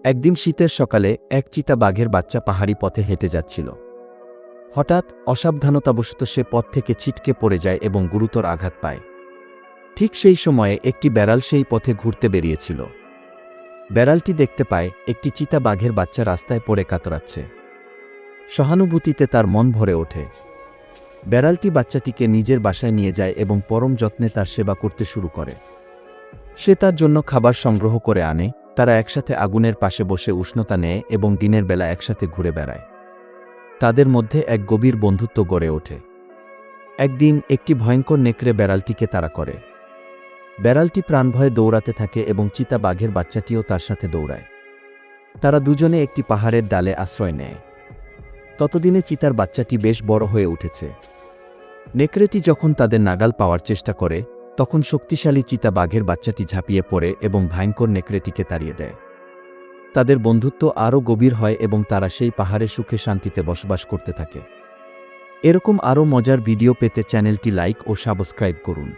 একদিন শীতের সকালে এক চিতা বাঘের বাচ্চা পাহাড়ি পথে হেঁটে যাচ্ছিল। হঠাৎ অসাবধানতাবশত সে পথ থেকে ছিটকে পড়ে যায় এবং গুরুতর আঘাত পায়। ঠিক সেই সময়ে একটি বেড়াল সেই পথে ঘুরতে বেরিয়েছিল। বেড়ালটি দেখতে পায় একটি চিতা বাঘের বাচ্চা রাস্তায় পড়ে কাতরাচ্ছে। সহানুভূতিতে তার মন ভরে ওঠে। বেড়ালটি বাচ্চাটিকে নিজের বাসায় নিয়ে যায় এবং পরম যত্নে তার সেবা করতে শুরু করে। সে তার জন্য খাবার সংগ্রহ করে আনে, তারা একসাথে আগুনের পাশে বসে উষ্ণতা নেয় এবং দিনের বেলা একসাথে ঘুরে বেড়ায়। তাদের মধ্যে এক গভীর বন্ধুত্ব গড়ে ওঠে। একদিন একটি ভয়ঙ্কর নেকড়ে বেড়ালটিকে তাড়া করে। বেড়ালটি প্রাণভয়ে দৌড়াতে থাকে এবং চিতা বাঘের বাচ্চাটিও তার সাথে দৌড়ায়। তারা দুজনে একটি পাহাড়ের ডালে আশ্রয় নেয়। ততদিনে চিতার বাচ্চাটি বেশ বড় হয়ে উঠেছে। নেকড়েটি যখন তাদের নাগাল পাওয়ার চেষ্টা করে, তখন শক্তিশালী চিতা বাঘের বাচ্চাটি ঝাঁপিয়ে পড়ে এবং ভয়ঙ্কর নেকড়েটিকে তাড়িয়ে দেয়। তাদের বন্ধুত্ব আরও গভীর হয় এবং তারা সেই পাহাড়ে সুখে শান্তিতে বসবাস করতে থাকে। এরকম আরও মজার ভিডিও পেতে চ্যানেলটি লাইক ও সাবস্ক্রাইব করুন।